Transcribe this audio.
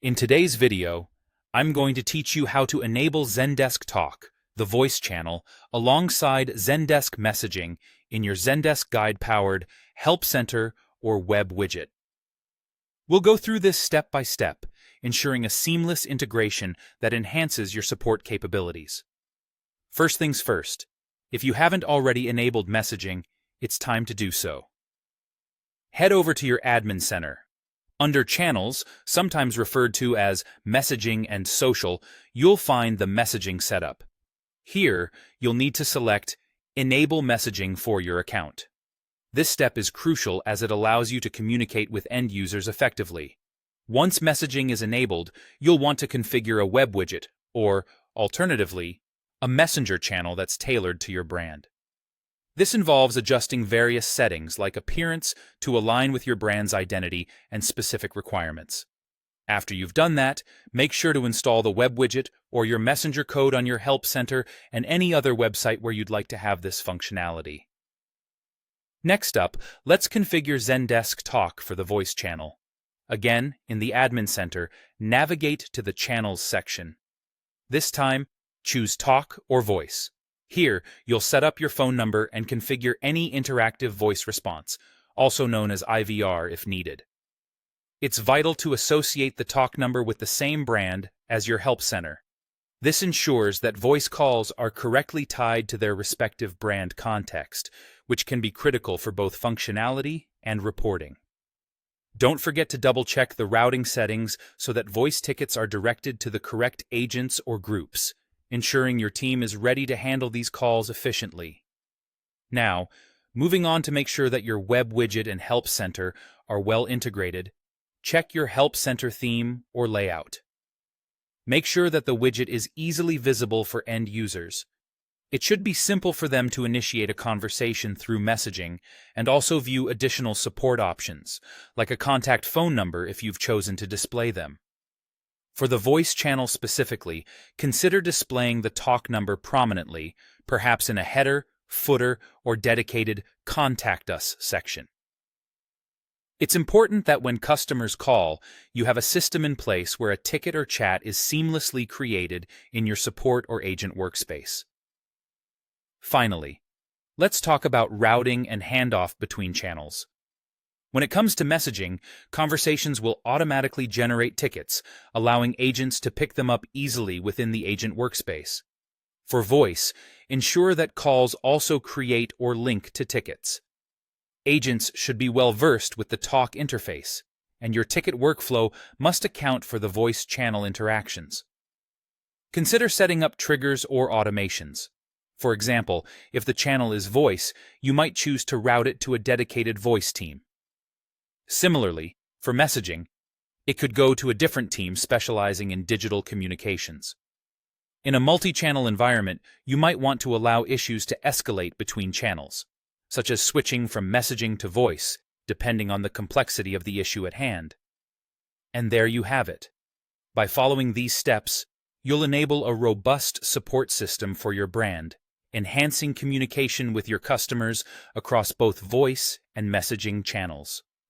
In today's video, I'm going to teach you how to enable Zendesk Talk, the voice channel, alongside Zendesk messaging in your Zendesk Guide-powered Help Center or web widget. We'll go through this step by step, ensuring a seamless integration that enhances your support capabilities. First things first, if you haven't already enabled messaging, it's time to do so. Head over to your admin center. Under Channels, sometimes referred to as Messaging and Social, you'll find the messaging setup. Here, you'll need to select Enable Messaging for your account. This step is crucial as it allows you to communicate with end users effectively. Once messaging is enabled, you'll want to configure a web widget, or, alternatively, a messenger channel that's tailored to your brand. This involves adjusting various settings like appearance to align with your brand's identity and specific requirements. After you've done that, make sure to install the web widget or your messenger code on your Help Center and any other website where you'd like to have this functionality. Next up, let's configure Zendesk Talk for the voice channel. Again, in the Admin Center, navigate to the Channels section. This time, choose Talk or Voice. Here, you'll set up your phone number and configure any interactive voice response, also known as IVR if needed. It's vital to associate the talk number with the same brand as your Help Center. This ensures that voice calls are correctly tied to their respective brand context, which can be critical for both functionality and reporting. Don't forget to double-check the routing settings so that voice tickets are directed to the correct agents or groups, ensuring your team is ready to handle these calls efficiently. Now, moving on to make sure that your web widget and Help Center are well integrated, check your Help Center theme or layout. Make sure that the widget is easily visible for end users. It should be simple for them to initiate a conversation through messaging and also view additional support options, like a contact phone number if you've chosen to display them. For the voice channel specifically, consider displaying the talk number prominently, perhaps in a header, footer, or dedicated Contact Us section. It's important that when customers call, you have a system in place where a ticket or chat is seamlessly created in your support or agent workspace. Finally, let's talk about routing and handoff between channels. When it comes to messaging, conversations will automatically generate tickets, allowing agents to pick them up easily within the agent workspace. For voice, ensure that calls also create or link to tickets. Agents should be well versed with the talk interface, and your ticket workflow must account for the voice channel interactions. Consider setting up triggers or automations. For example, if the channel is voice, you might choose to route it to a dedicated voice team. Similarly, for messaging, it could go to a different team specializing in digital communications. In a multi-channel environment, you might want to allow issues to escalate between channels, such as switching from messaging to voice, depending on the complexity of the issue at hand. And there you have it. By following these steps, you'll enable a robust support system for your brand, enhancing communication with your customers across both voice and messaging channels.